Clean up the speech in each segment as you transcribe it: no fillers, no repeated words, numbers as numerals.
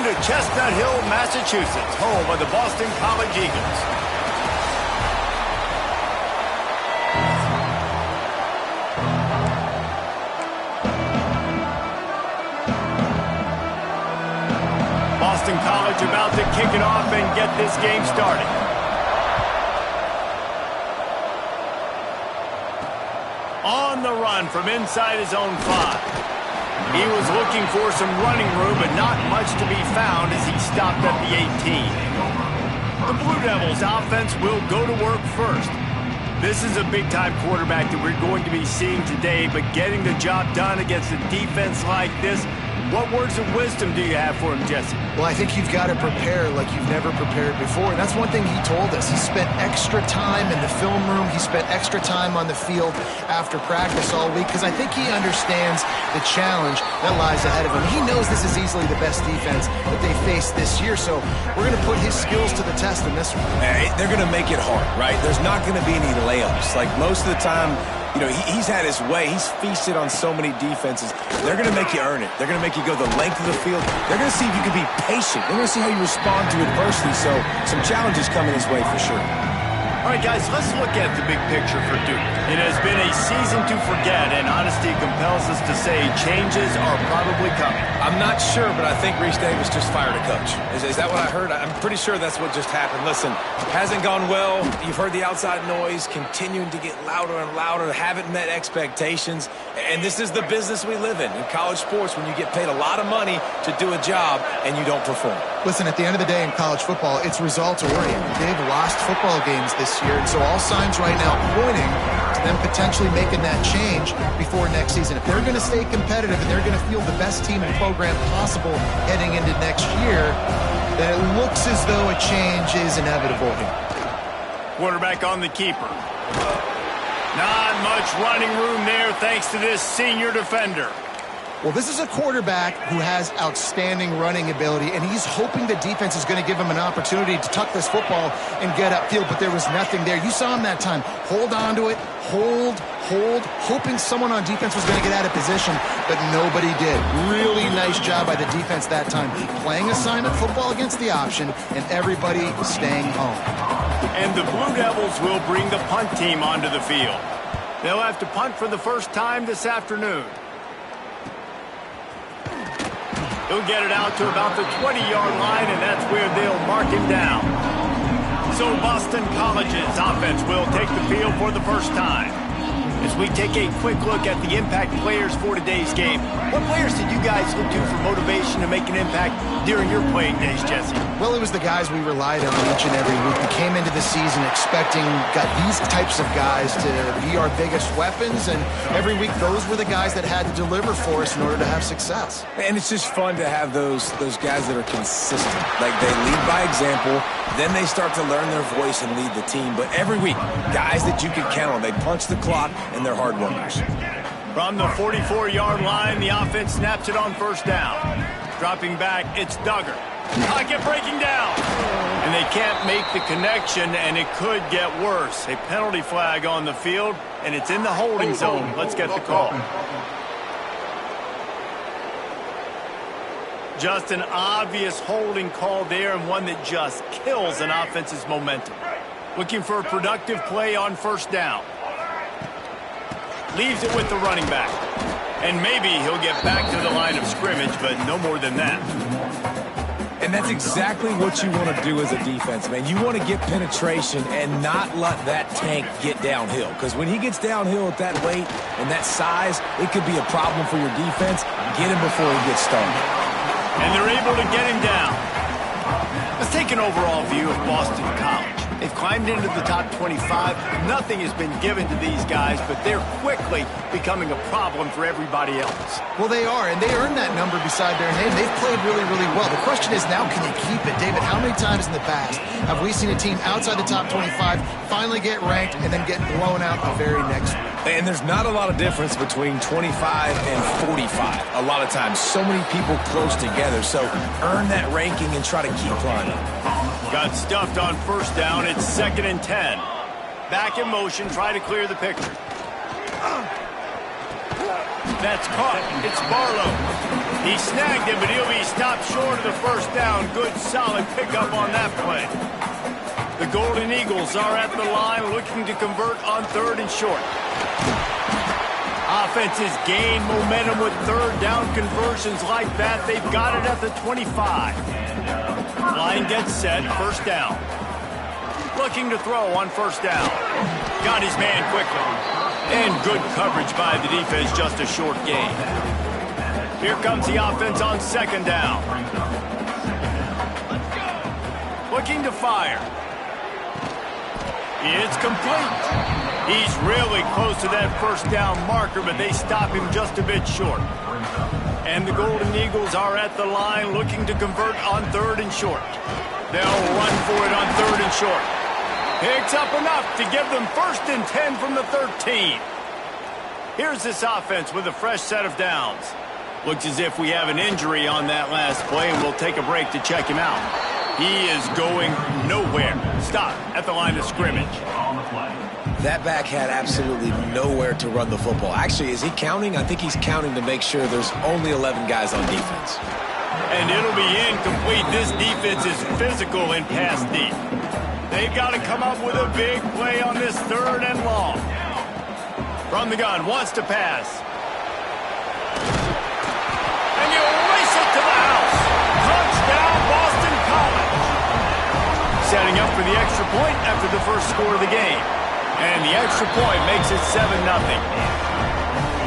to Chestnut Hill, Massachusetts, home of the Boston College Eagles. Boston College about to kick it off and get this game started. On the run from inside his own 5. He was looking for some running room, but not much to be found as he stopped at the 18. The Blue Devils offense will go to work first. This is a big-time quarterback that we're going to be seeing today, but getting the job done against a defense like this, what words of wisdom do you have for him, Jesse? Well, I think you've got to prepare like you've never prepared before. And that's one thing he told us. He spent extra time in the film room. He spent extra time on the field after practice all week because I think he understands the challenge that lies ahead of him. He knows this is easily the best defense that they face this year. So we're going to put his skills to the test in this one. They're going to make it hard, right? There's not going to be any layups. Like most of the time, you know, he's had his way. He's feasted on so many defenses. They're going to make you earn it. They're going to make you go the length of the field. They're going to see if you can be patient. They're going to see how you respond to adversity. So some challenges coming his way for sure. All right, guys, let's look at the big picture for Duke. It has been a season to forget, and honesty compels us to say changes are probably coming. I'm not sure, but I think Reese Davis just fired a coach. Is that what I heard? I'm pretty sure that's what just happened. Listen, hasn't gone well. You've heard the outside noise continuing to get louder and louder. Haven't met expectations. And this is the business we live in college sports, when you get paid a lot of money to do a job and you don't perform. Listen, at the end of the day in college football, it's results-oriented. They've lost football games this year, and so all signs right now pointing to them potentially making that change before next season. If they're going to stay competitive and they're going to field the best team and program possible heading into next year, then it looks as though a change is inevitable here. Quarterback on the keeper. Not much running room there thanks to this senior defender. Well, this is a quarterback who has outstanding running ability, and he's hoping the defense is going to give him an opportunity to tuck this football and get upfield, but there was nothing there. You saw him that time. Hold on to it, hold, hoping someone on defense was going to get out of position, but nobody did. Really nice job by the defense that time. Playing assignment football against the option, and everybody staying home. And the Blue Devils will bring the punt team onto the field. They'll have to punt for the first time this afternoon. He'll get it out to about the 20-yard line, and that's where they'll mark him down. So Boston College's offense will take the field for the first time. As we take a quick look at the impact players for today's game, what players did you guys look to for motivation to make an impact during your playing days, Jesse? Well, it was the guys we relied on each and every week. We came into the season expecting these types of guys to be our biggest weapons, and every week those were the guys that had to deliver for us in order to have success. And it's just fun to have those guys that are consistent. Like, they lead by example, then they start to learn their voice and lead the team. But every week, guys that you can count on. They punch the clock, and they're hard workers. From the 44-yard line, the offense snaps it on first down. Dropping back, it's Duggar. Pocket breaking down. And they can't make the connection, and it could get worse. A penalty flag on the field, and it's in the holding zone. Let's get the call. Just an obvious holding call there, and one that just kills an offense's momentum. Looking for a productive play on first down. Leaves it with the running back. And maybe he'll get back to the line of scrimmage, but no more than that. And that's exactly what you want to do as a defense, man. You want to get penetration and not let that tank get downhill. Because when he gets downhill at that weight and that size, it could be a problem for your defense. Get him before he gets started. And they're able to get him down. Let's take an overall view of Boston College. They've climbed into the top 25. Nothing has been given to these guys, but they're quickly becoming a problem for everybody else. Well, they are, and they earned that number beside their name. They've played really, really well. The question is now, can you keep it? David, how many times in the past have we seen a team outside the top 25 finally get ranked and then get blown out the very next week? And there's not a lot of difference between 25 and 45 a lot of times. So many people close together. So earn that ranking and try to keep climbing. Got stuffed on first down. It's 2nd and 10. Back in motion. Try to clear the picture. That's caught. It's Barlow. He snagged him, but he'll be stopped short of the first down. Good, solid pickup on that play. The Golden Eagles are at the line looking to convert on 3rd and short. Offenses gain momentum with 3rd down conversions like that. They've got it at the 25. Line gets set, 1st down. Looking to throw on 1st down. Got his man quickly. And good coverage by the defense, just a short gain. Here comes the offense on 2nd down. Looking to fire. It's complete. He's really close to that 1st down marker, but they stop him just a bit short. And the Golden Eagles are at the line looking to convert on 3rd and short. They'll run for it on 3rd and short. Picks up enough to give them 1st and 10 from the 13. Here's this offense with a fresh set of downs. Looks as if we have an injury on that last play, and we'll take a break to check him out. He is going nowhere. Stop at the line of scrimmage. That back had absolutely nowhere to run the football. Actually, is he counting? I think he's counting to make sure there's only 11 guys on defense. And it'll be incomplete. This defense is physical in pass deep. They've got to come up with a big play on this 3rd and long. From the gun, wants to pass. And you race it to the house. Touchdown, Boston College. Setting up for the extra point after the first score of the game. And the extra point makes it 7-0.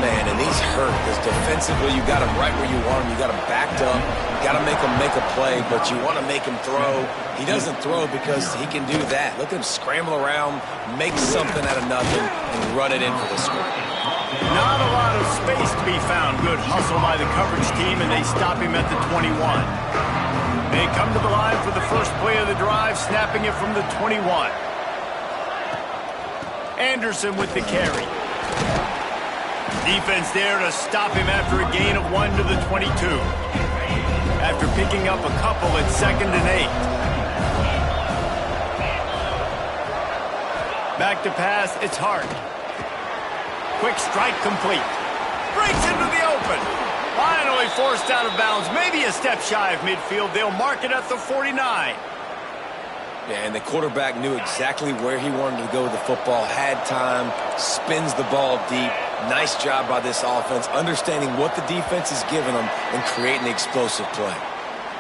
Man, and he's hurt because defensively you got him right where you want him. You got him backed up. You got to make him make a play, but you want to make him throw. He doesn't throw because he can do that. Look at him scramble around, make something out of nothing, and run it in for the score. Not a lot of space to be found. Good hustle by the coverage team, and they stop him at the 21. They come to the line for the first play of the drive, snapping it from the 21. Anderson with the carry. Defense there to stop him after a gain of 1 to the 22. After picking up a couple at 2nd and 8. Back to pass, it's Hart. Quick strike complete. Breaks into the open. Finally forced out of bounds. Maybe a step shy of midfield. They'll mark it at the 49. Yeah, and the quarterback knew exactly where he wanted to go with the football, had time, spins the ball deep. Nice job by this offense, understanding what the defense is giving them and creating the explosive play.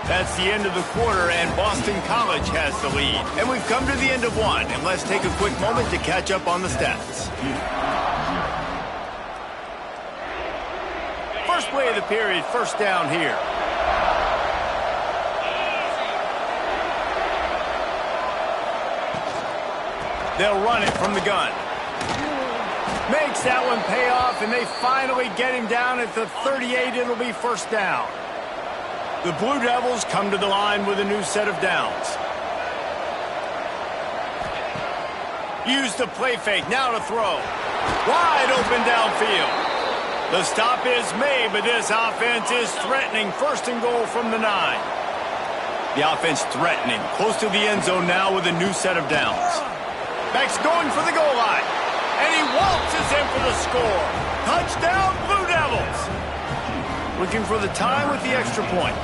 That's the end of the quarter, and Boston College has the lead. And we've come to the end of one, and let's take a quick moment to catch up on the stats. First play of the period, 1st down here. They'll run it from the gun. Makes that one pay off, and they finally get him down at the 38. It'll be 1st down. The Blue Devils come to the line with a new set of downs. Use the play fake, now to throw. Wide open downfield. The stop is made, but this offense is threatening. 1st and goal from the 9. The offense threatening, close to the end zone now with a new set of downs. Beck's going for the goal line. And he waltzes in for the score. Touchdown, Blue Devils. Looking for the time with the extra point.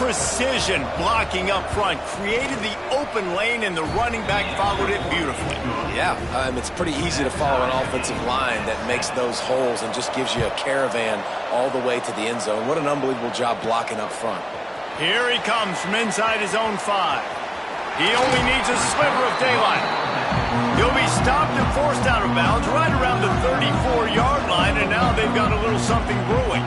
Precision blocking up front. Created the open lane, and the running back followed it beautifully. Yeah, it's pretty easy to follow an offensive line that makes those holes and just gives you a caravan all the way to the end zone. What an unbelievable job blocking up front. Here he comes from inside his own 5. He only needs a sliver of daylight. He'll be stopped and forced out of bounds right around the 34-yard line, and now they've got a little something brewing.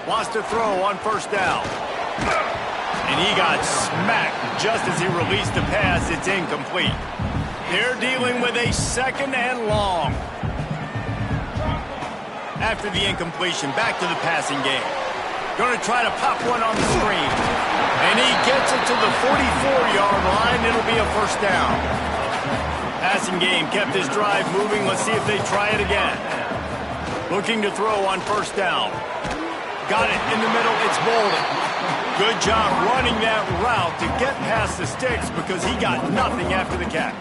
Wants to throw on 1st down. And he got smacked just as he released the pass. It's incomplete. They're dealing with a 2nd and long. After the incompletion, back to the passing game. Going to try to pop one on the screen. And he gets it to the 44-yard line. It'll be a 1st down. Passing game kept his drive moving. Let's see if they try it again. Looking to throw on 1st down. Got it in the middle. It's Bolden. Good job running that route to get past the sticks because he got nothing after the catch.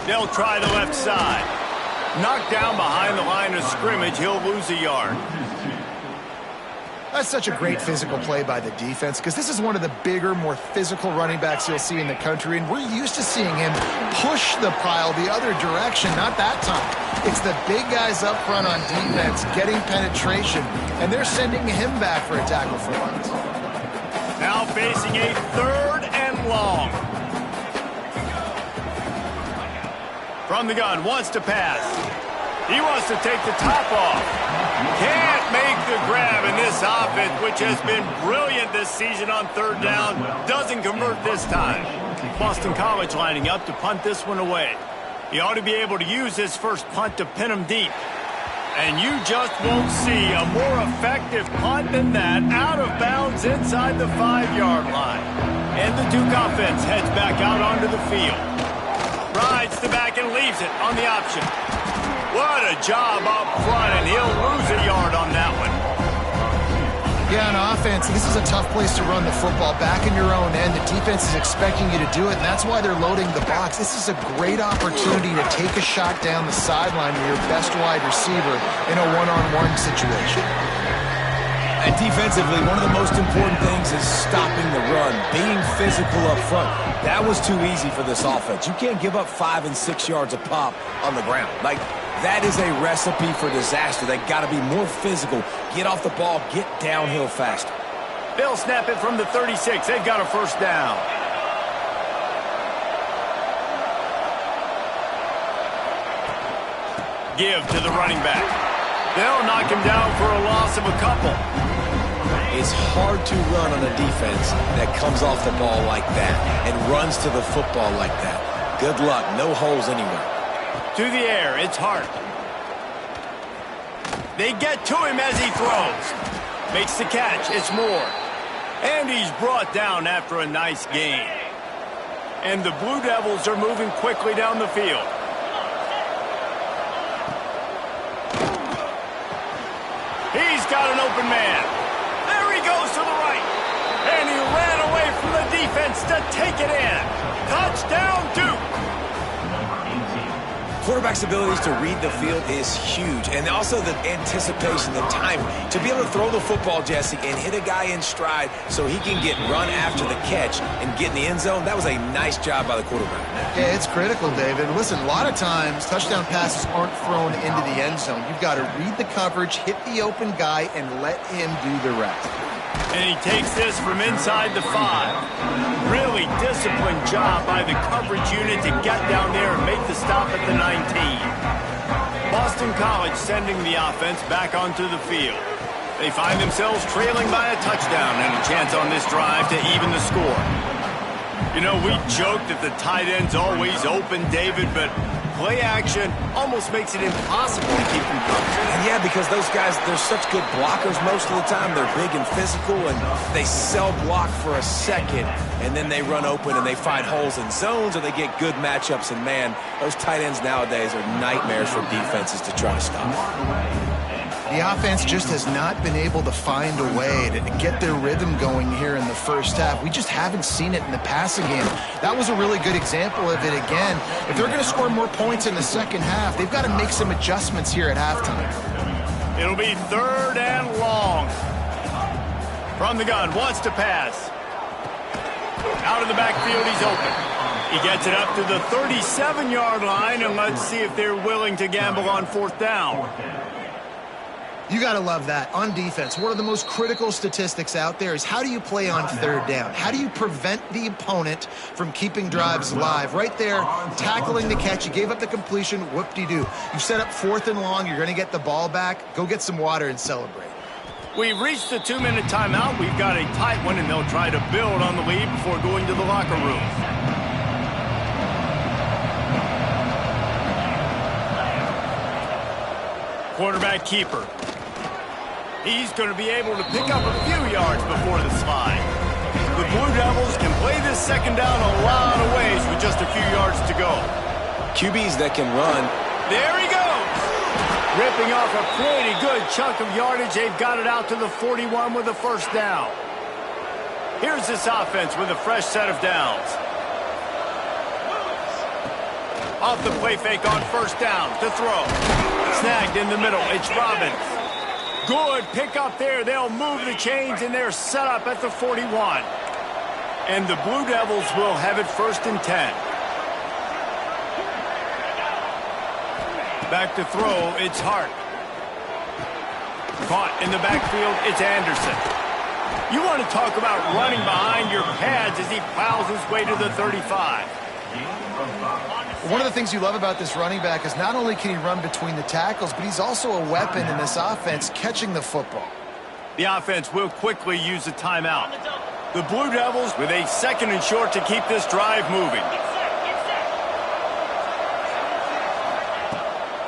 They'll try the left side. Knocked down behind the line of scrimmage, he'll lose a yard. That's such a great physical play by the defense because this is one of the bigger, more physical running backs you'll see in the country, and we're used to seeing him push the pile the other direction. Not that time. It's the big guys up front on defense getting penetration, and they're sending him back for a tackle for loss. Now facing a 3rd and long. From the gun, wants to pass. He wants to take the top off. Can't make the grab in this offense, which has been brilliant this season on 3rd down. Doesn't convert this time. Boston College lining up to punt this one away. He ought to be able to use his first punt to pin him deep. And you just won't see a more effective punt than that, out of bounds inside the 5-yard line. And the Duke offense heads back out onto the field. Rides the back and leaves it on the option. What a job up front, and he'll lose a yard on that one. Yeah, on offense, this is a tough place to run the football. Back in your own end, the defense is expecting you to do it, and that's why they're loading the box. This is a great opportunity to take a shot down the sideline with your best wide receiver in a one-on-one situation. And defensively, one of the most important things is stopping the run, being physical up front. That was too easy for this offense. You can't give up 5 and 6 yards a pop on the ground. Like, that is a recipe for disaster. They got to be more physical. Get off the ball, get downhill faster. They'll snap it from the 36. They've got a 1st down. Give to the running back. They'll knock him down for a loss of a couple. It's hard to run on a defense that comes off the ball like that and runs to the football like that. Good luck. No holes anywhere. To the air, it's Hart. They get to him as he throws. Makes the catch, it's Moore. And he's brought down after a nice gain. And the Blue Devils are moving quickly down the field. He's got an open man. There he goes to the right. And he ran away from the defense to take it in. Touchdown, Duke. Quarterback's abilities to read the field is huge. And also the anticipation, the time. To be able to throw the football, Jesse, and hit a guy in stride so he can get run after the catch and get in the end zone, that was a nice job by the quarterback. Yeah, it's critical, David. Listen, a lot of times touchdown passes aren't thrown into the end zone. You've got to read the coverage, hit the open guy, and let him do the rest. And he takes this from inside the 5. Really disciplined job by the coverage unit to get down there and make the stop at the 19. Boston College sending the offense back onto the field. They find themselves trailing by a touchdown and a chance on this drive to even the score. You know, we joked that the tight end's always open, David, but play action almost makes it impossible to keep them covered. And yeah, because those guys, they're such good blockers most of the time. They're big and physical, and they sell block for a second, and then they run open and they find holes in zones, or they get good matchups. And man, those tight ends nowadays are nightmares for defenses to try to stop. The offense just has not been able to find a way to get their rhythm going here in the first half. We just haven't seen it in the passing game. That was a really good example of it again. If they're going to score more points in the second half, they've got to make some adjustments here at halftime. It'll be 3rd and long. From the gun, wants to pass. Out of the backfield, he's open. He gets it up to the 37-yard line, and let's see if they're willing to gamble on 4th down. You got to love that. On defense, one of the most critical statistics out there is how do you play on 3rd down? How do you prevent the opponent from keeping drives alive? Right there, tackling the catch. You gave up the completion. Whoop-de-doo. You've set up 4th and long. You're going to get the ball back. Go get some water and celebrate. We've reached the 2-minute timeout. We've got a tight one, and they'll try to build on the lead before going to the locker room. Quarterback keeper. He's going to be able to pick up a few yards before the slide. The Blue Devils can play this second down a lot of ways with just a few yards to go. QBs that can run. There he goes. Ripping off a pretty good chunk of yardage. They've got it out to the 41 with a 1st down. Here's this offense with a fresh set of downs. Off the play fake on first down to throw. Snagged in the middle. It's Robbins. Good pick up there. They'll move the chains, and they're set up at the 41. And the Blue Devils will have it 1st and 10. Back to throw. It's Hart. Caught in the backfield. It's Anderson. You want to talk about running behind your pads as he plows his way to the 35. One of the things you love about this running back is not only can he run between the tackles, but he's also a weapon in this offense catching the football. The offense will quickly use a timeout. The Blue Devils with a 2nd and short to keep this drive moving.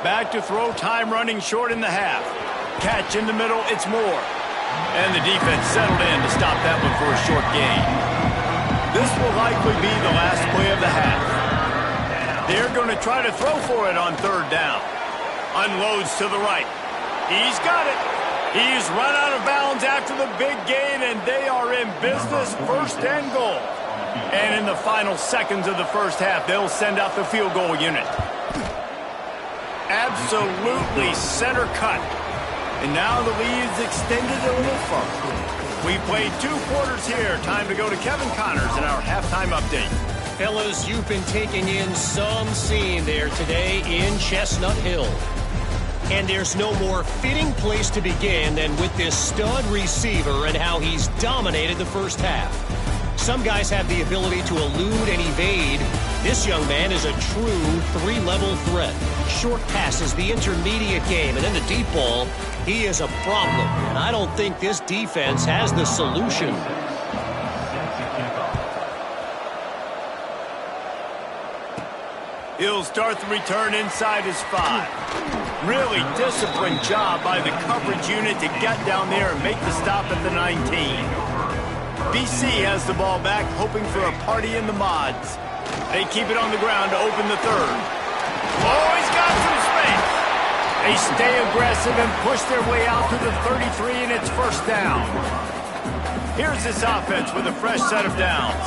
Back to throw, time running short in the half. Catch in the middle, it's Moore. And the defense settled in to stop that one for a short gain. This will likely be the last play of the half. They're going to try to throw for it on 3rd down. Unloads to the right. He's got it. He's run out of bounds after the big gain, and they are in business, 1st and goal. And in the final seconds of the first half, they'll send out the field goal unit. Absolutely center cut. And now the lead's extended a little further. We played 2 quarters here. Time to go to Kevin Connors in our halftime update. Fellas, you've been taking in some scene there today in Chestnut Hill. And there's no more fitting place to begin than with this stud receiver and how he's dominated the first half. Some guys have the ability to elude and evade. This young man is a true 3-level threat. Short passes, the intermediate game, and then the deep ball, he is a problem. And I don't think this defense has the solution. He'll start the return inside his 5. Really disciplined job by the coverage unit to get down there and make the stop at the 19. BC has the ball back, hoping for a party in the mods. They keep it on the ground to open the 3rd. Oh, he's got some space. They stay aggressive and push their way out to the 33, and it's 1st down. Here's this offense with a fresh set of downs.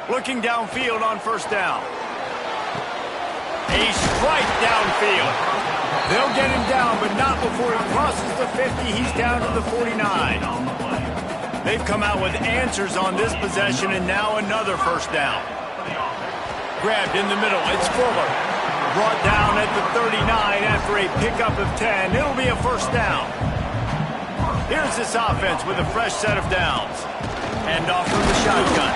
Looking downfield on 1st down. A strike downfield. They'll get him down, but not before he crosses the 50. He's down to the 49. They've come out with answers on this possession, and now another 1st down. Grabbed in the middle. It's Fuller. Brought down at the 39 after a pickup of 10. It'll be a 1st down. Here's this offense with a fresh set of downs. Hand off from the shotgun.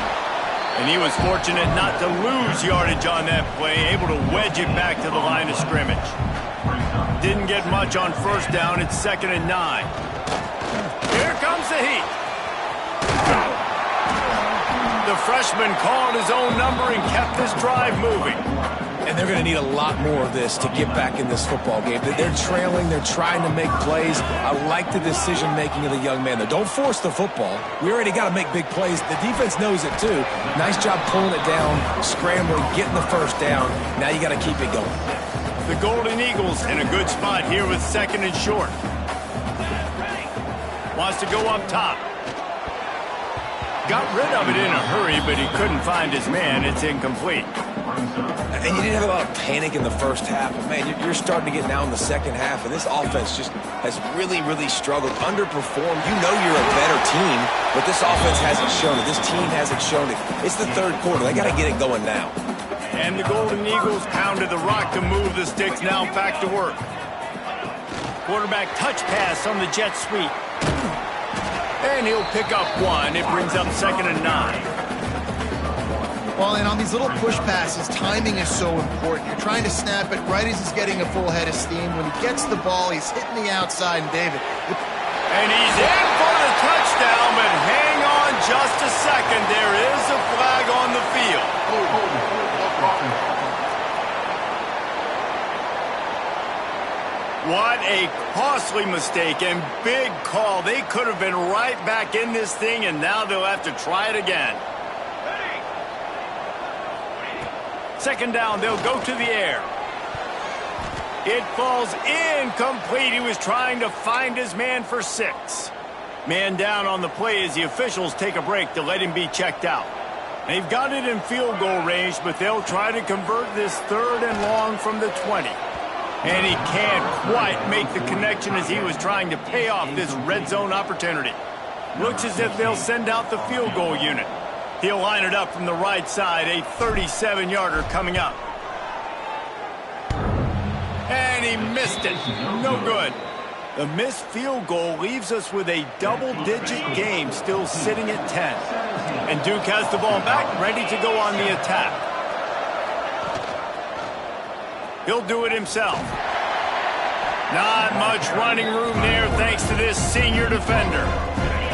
And he was fortunate not to lose yardage on that play, able to wedge it back to the line of scrimmage. Didn't get much on 1st down. It's 2nd and 9. Here comes the heat. The freshman called his own number and kept this drive moving. And they're going to need a lot more of this to get back in this football game. They're trailing. They're trying to make plays. I like the decision-making of the young man, though. Don't force the football. We already got to make big plays. The defense knows it, too. Nice job pulling it down, scrambling, getting the 1st down. Now you got to keep it going. The Golden Eagles in a good spot here with 2nd and short. Wants to go up top. Got rid of it in a hurry, but he couldn't find his man. It's incomplete. And you didn't have a lot of panic in the first half, but man, you're starting to get now in the second half, and this offense just has really, really struggled, underperformed. You know you're a better team, but this offense hasn't shown it. This team hasn't shown it. It's the 3rd quarter. They got to get it going now. And the Golden Eagles pounded the rock to move the sticks. Now back to work. Quarterback touch pass on the jet sweep. And he'll pick up 1. It brings up 2nd and 9. Well, and on these little push passes, timing is so important. You're trying to snap it right as he's getting a full head of steam. When he gets the ball, he's hitting the outside, and David. And he's in for the touchdown, but hang on just a second. There is a flag on the field. What a costly mistake and big call. They could have been right back in this thing, and now they'll have to try it again. 2nd down, they'll go to the air. It falls incomplete. He was trying to find his man for 6. Man down on the play as the officials take a break to let him be checked out. They've got it in field goal range, but they'll try to convert this 3rd and long from the 20. And he can't quite make the connection as he was trying to pay off this red zone opportunity. Looks as if they'll send out the field goal unit. He'll line it up from the right side, a 37-yarder coming up. And he missed it. No good. The missed field goal leaves us with a double-digit game still sitting at 10. And Duke has the ball back, ready to go on the attack. He'll do it himself. Not much running room there thanks to this senior defender.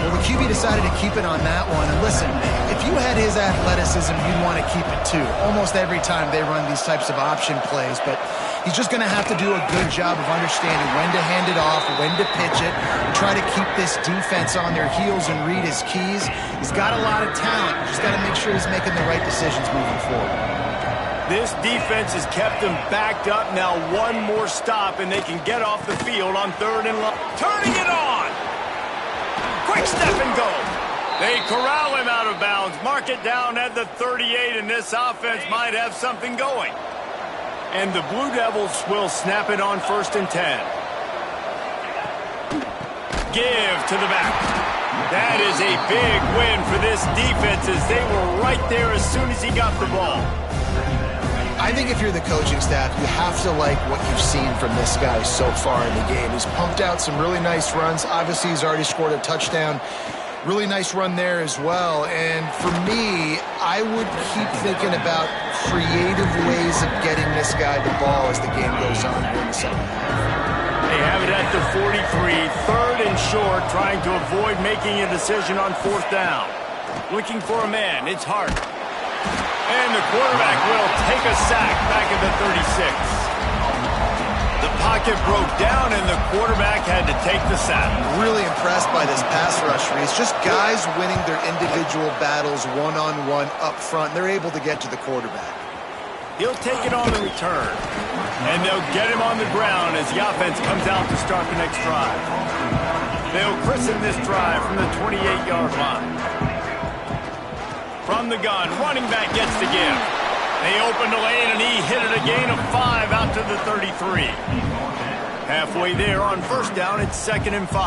Well, the QB decided to keep it on that one. And listen, if you had his athleticism, you'd want to keep it too. Almost every time they run these types of option plays. But he's just going to have to do a good job of understanding when to hand it off, when to pitch it, and try to keep this defense on their heels and read his keys. He's got a lot of talent. Just got to make sure he's making the right decisions moving forward. This defense has kept them backed up. Now one more stop, and they can get off the field on 3rd and long. Turning it on! Quick step and go. They corral him out of bounds. Mark it down at the 38, and this offense might have something going. And the Blue Devils will snap it on 1st and 10. Give to the back. That is a big win for this defense as they were right there as soon as he got the ball. I think if you're the coaching staff, you have to like what you've seen from this guy so far in the game. He's pumped out some really nice runs. Obviously, he's already scored a touchdown. Really nice run there as well. And for me, I would keep thinking about creative ways of getting this guy the ball as the game goes on here in the second half. They have it at the 43, 3rd and short, trying to avoid making a decision on 4th down. Looking for a man. It's Hart. And the quarterback will take a sack back at the 36. The pocket broke down, and the quarterback had to take the sack. Really impressed by this pass rush, Reese. Just guys winning their individual battles one-on-one up front. They're able to get to the quarterback. He'll take it on the return. And they'll get him on the ground as the offense comes out to start the next drive. They'll christen this drive from the 28-yard line. From the gun, running back gets the give. They opened the lane, and he hit it a gain of 5 out to the 33. Halfway there on 1st down, it's 2nd and 5.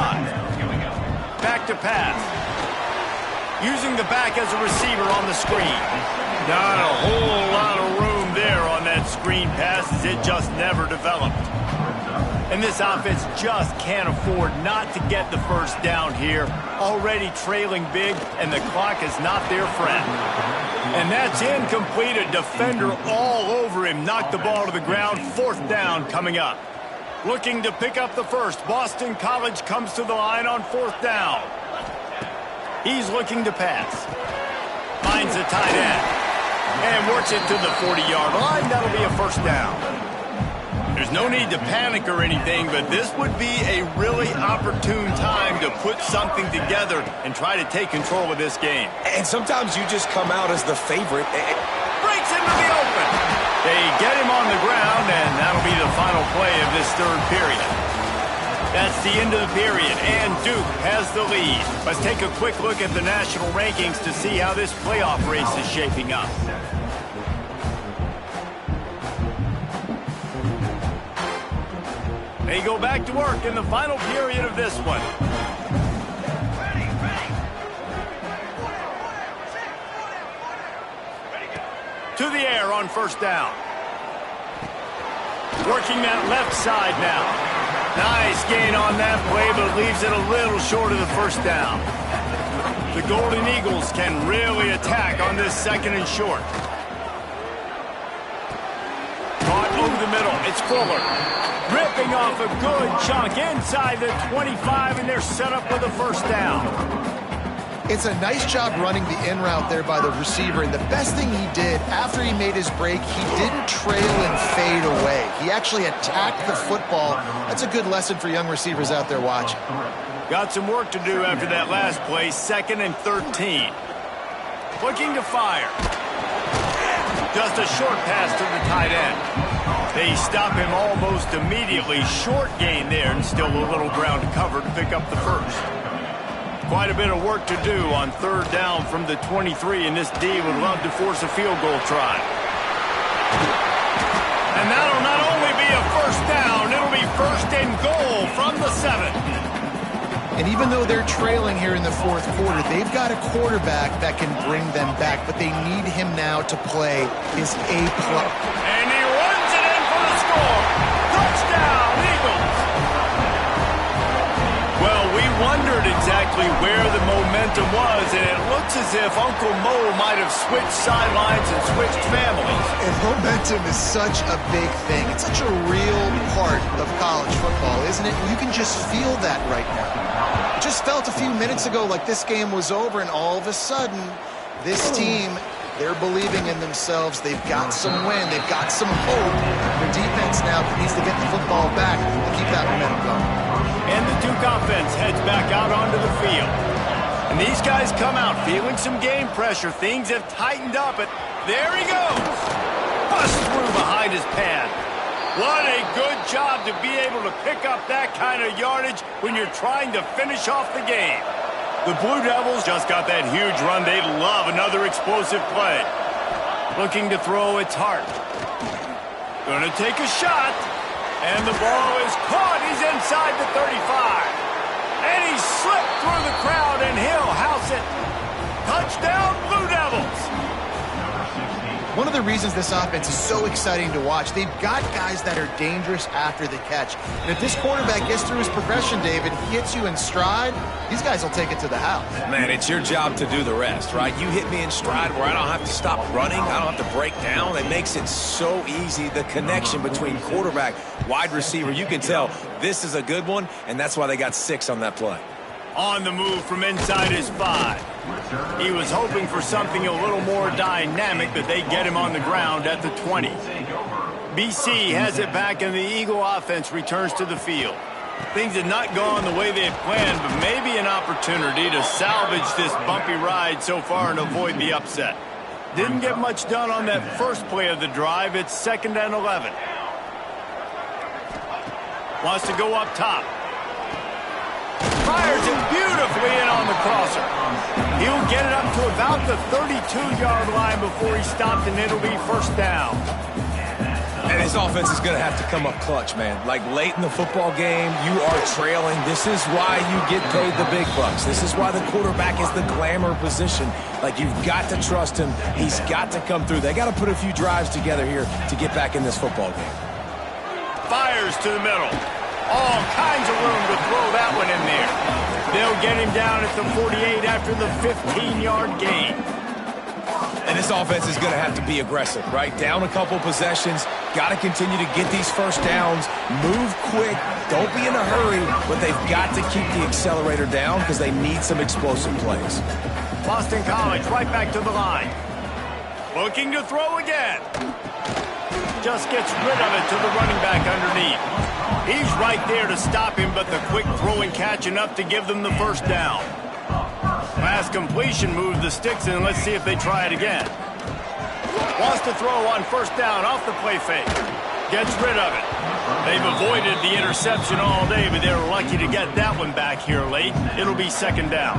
Back to pass. Using the back as a receiver on the screen. Not a whole lot of room there on that screen pass as it just never developed. And this offense just can't afford not to get the 1st down here. Already trailing big, and the clock is not their friend. And that's incomplete. A defender all over him. Knocked the ball to the ground. 4th down coming up. Looking to pick up the 1st. Boston College comes to the line on 4th down. He's looking to pass. Finds a tight end. And works it to the 40-yard line. That'll be a 1st down. There's no need to panic or anything, but this would be a really opportune time to put something together and try to take control of this game. And sometimes you just come out as the favorite. Breaks into the open. They get him on the ground, and that'll be the final play of this 3rd period. That's the end of the period, and Duke has the lead. Let's take a quick look at the national rankings to see how this playoff race is shaping up. They go back to work in the final period of this one. To the air on 1st down. Working that left side now. Nice gain on that play, but leaves it a little short of the 1st down. The Golden Eagles can really attack on this 2nd and short. Caught over the middle. It's Fuller. Ripping off a good chunk inside the 25, and they're set up with a 1st down. It's a nice job running the in route there by the receiver, and the best thing he did after he made his break, he didn't trail and fade away. He actually attacked the football. That's a good lesson for young receivers out there watching. Got some work to do after that last play, 2nd and 13. Looking to fire. Just a short pass to the tight end. They stop him almost immediately. Short gain there, and still a little ground to cover to pick up the 1st. Quite a bit of work to do on third down from the 23, and this D would love to force a field goal try. And that'll not only be a first down, it'll be first and goal from the 7. And even though they're trailing here in the fourth quarter, they've got a quarterback that can bring them back, but they need him now to play his A+. And he runs it in for the score. Touchdown, Eagles. Well, we wondered exactly where the momentum was, and it looks as if Uncle Mo might have switched sidelines and switched families. And momentum is such a big thing. It's such a real part of college football, isn't it? You can just feel that right now. It just felt a few minutes ago like this game was over, and all of a sudden, this team, they're believing in themselves. They've got some wind. They've got some hope. Their defense now needs to get the football back to keep that momentum going. And the Duke offense heads back out onto the field. And these guys come out feeling some game pressure. Things have tightened up, and there he goes. Busts through behind his pad. What a good job to be able to pick up that kind of yardage when you're trying to finish off the game. The Blue Devils just got that huge run. They'd love another explosive play. Looking to throw, it's Hart. Gonna take a shot. And the ball is caught. He's inside the 35. And he slipped through the crowd, and he'll house it. Touchdown, Blue Devils. One of the reasons this offense is so exciting to watch, they've got guys that are dangerous after the catch. And if this quarterback gets through his progression, David, he hits you in stride, these guys will take it to the house. Man, it's your job to do the rest, right? You hit me in stride where I don't have to stop running. I don't have to break down. It makes it so easy. The connection between quarterback, wide receiver, you can tell this is a good one, and that's why they got 6 on that play. On the move from inside his 5. He was hoping for something a little more dynamic, but they get him on the ground at the 20. BC has it back, and the Eagle offense returns to the field. Things had not gone the way they had planned, but maybe an opportunity to salvage this bumpy ride so far and avoid the upset. Didn't get much done on that first play of the drive. It's 2nd and 11. Wants to go up top. Fires it beautifully in on the crosser. He'll get it up to about the 32-yard line before he stopped, and it'll be first down. And his offense is going to have to come up clutch, man. Like late in the football game, you are trailing. This is why you get paid the big bucks. This is why the quarterback is the glamour position. Like, you've got to trust him. He's got to come through. They got to put a few drives together here to get back in this football game. Fires to the middle. All kinds of room to throw that one in there. They'll get him down at the 48 after the 15-yard gain. And this offense is going to have to be aggressive, right? Down a couple possessions. Got to continue to get these first downs. Move quick. Don't be in a hurry. But they've got to keep the accelerator down because they need some explosive plays. Boston College right back to the line. Looking to throw again. Just gets rid of it to the running back underneath. He's right there to stop him, but the quick throw and catch enough to give them the first down. Pass completion moves the sticks in. Let's see if they try it again. Wants to throw on first down off the play fake. Gets rid of it. They've avoided the interception all day, but they're lucky to get that one back here late. It'll be 2nd down.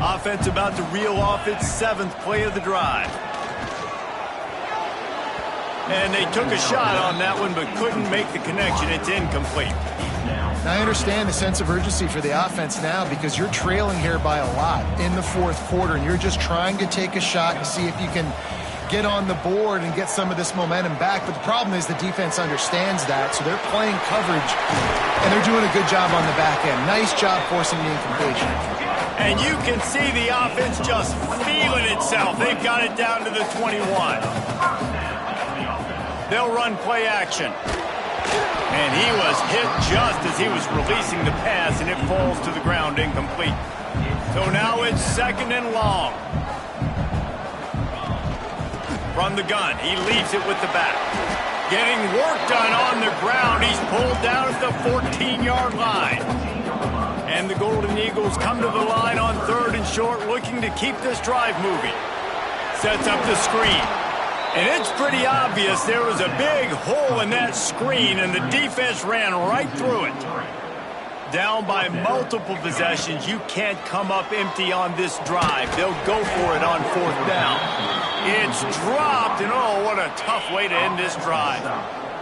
Offense about to reel off its 7th play of the drive. And they took a shot on that one, but couldn't make the connection. It's incomplete. Now, I understand the sense of urgency for the offense now because you're trailing here by a lot in the fourth quarter, and you're just trying to take a shot and see if you can get on the board and get some of this momentum back. But the problem is the defense understands that, so they're playing coverage, and they're doing a good job on the back end. Nice job forcing the incompletion. And you can see the offense just feeling itself. They've got it down to the 21. They'll run play action. And he was hit just as he was releasing the pass, and it falls to the ground incomplete. So now it's 2nd and long. From the gun, he leaves it with the back. Getting work done on the ground. He's pulled down at the 14-yard line. And the Golden Eagles come to the line on 3rd and short, looking to keep this drive moving. Sets up the screen. And it's pretty obvious there was a big hole in that screen, and the defense ran right through it. Down by multiple possessions, you can't come up empty on this drive. They'll go for it on fourth down. It's dropped, and oh, what a tough way to end this drive.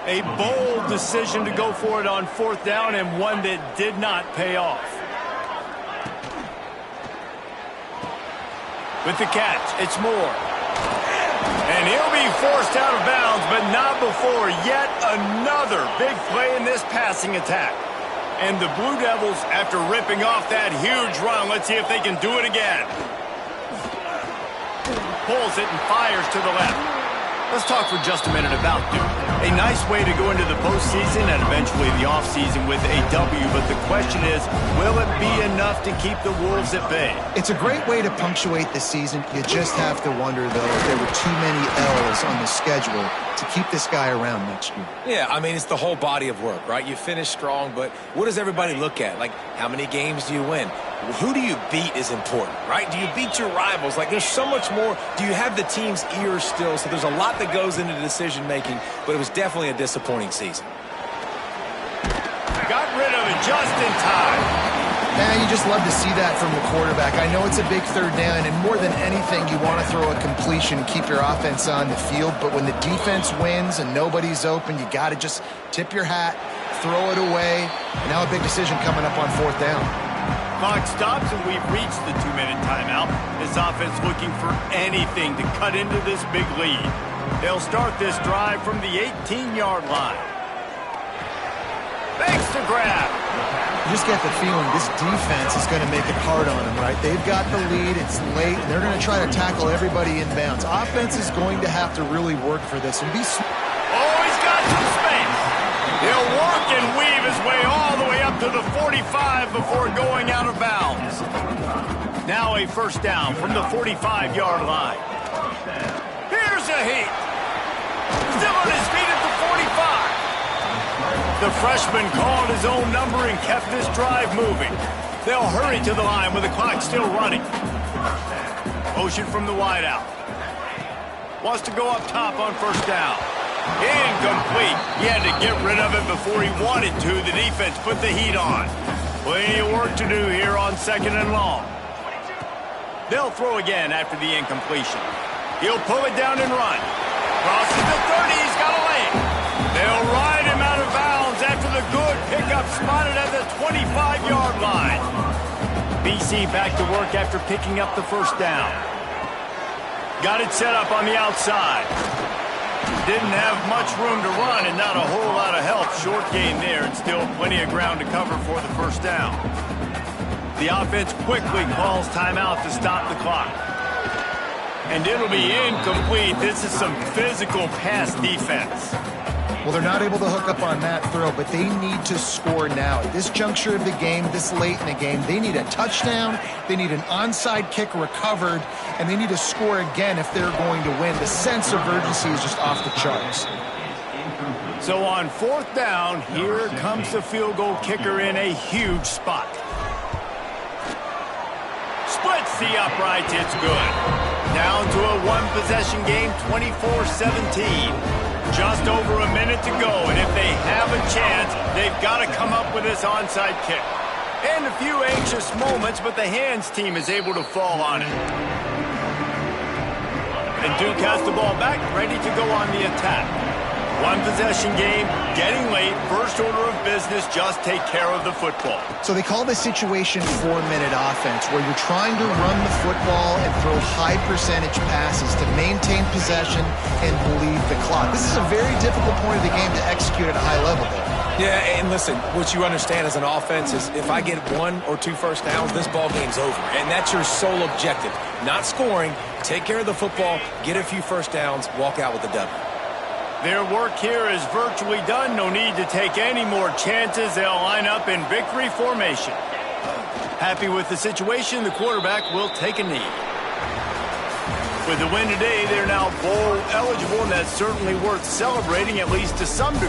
A bold decision to go for it on fourth down, and one that did not pay off. With the catch, it's Moore. And he'll be forced out of bounds, but not before yet another big play in this passing attack. And the Blue Devils, after ripping off that huge run, let's see if they can do it again. Pulls it and fires to the left. Let's talk for just a minute about Duke. A nice way to go into the postseason and eventually the offseason with a W, but the question is, will it be enough to keep the Wolves at bay? It's a great way to punctuate the season. You just have to wonder, though, if there were too many L's on the schedule to keep this guy around next year. Yeah, I mean, it's the whole body of work, right? You finish strong, but what does everybody look at? Like, how many games do you win? Who do you beat is important, right? Do you beat your rivals? Like, there's so much more. Do you have the team's ears still? So there's a lot that goes into decision-making, but it was definitely a disappointing season. Got rid of it just in time. Man, you just love to see that from the quarterback. I know it's a big third down, and more than anything, you want to throw a completion and keep your offense on the field, but when the defense wins and nobody's open, you got to just tip your hat, throw it away, and now a big decision coming up on fourth down. Clock stops, and we've reached the 2-minute timeout. This offense looking for anything to cut into this big lead. They'll start this drive from the 18-yard line. Thanks to grab. You just get the feeling this defense is going to make it hard on them, right? They've got the lead, it's late, and they're going to try to tackle everybody in bounds. Offense is going to have to really work for this and be smart. Oh, he's got some space. He'll work and weave his way all the way up to the 45 before going out of bounds. Now a first down from the 45-yard line. Here's a heat. Still on his feet at the 45. The freshman called his own number and kept this drive moving. They'll hurry to the line with the clock still running. Motion from the wideout. Wants to go up top on first down. Incomplete. He had to get rid of it before he wanted to. The defense put the heat on. Plenty of work to do here on second and long. They'll throw again after the incompletion. He'll pull it down and run. Crosses the 30. He's got a lane. They'll ride him out of bounds after the good pickup spotted at the 25-yard line. BC back to work after picking up the first down. Got it set up on the outside. Didn't have much room to run and not a whole lot of help. Short gain there and still plenty of ground to cover for the first down. The offense quickly calls timeout to stop the clock. And it'll be incomplete. This is some physical pass defense. Well, they're not able to hook up on that throw, but they need to score now. At this juncture of the game, this late in the game, they need a touchdown, they need an onside kick recovered, and they need to score again if they're going to win. The sense of urgency is just off the charts. So on fourth down, here comes the field goal kicker in a huge spot. Splits the uprights, it's good. Down to a one-possession game, 24-17. Just over a minute to go, and if they have a chance, they've got to come up with this onside kick. And a few anxious moments, but the hands team is able to fall on it. And Duke has the ball back, ready to go on the attack. One-possession game, getting late, first order of business, just take care of the football. So they call this situation 4-minute offense, where you're trying to run the football and throw high-percentage passes to maintain possession and bleed the clock. This is a very difficult point of the game to execute at a high level, though. Yeah, and listen, what you understand as an offense is if I get 1 or 2 first downs, this ball game's over. And that's your sole objective. Not scoring, take care of the football, get a few first downs, walk out with a W. Their work here is virtually done. No need to take any more chances. They'll line up in victory formation. Happy with the situation, the quarterback will take a knee. With the win today, they're now bowl eligible, and that's certainly worth celebrating, at least to some degree.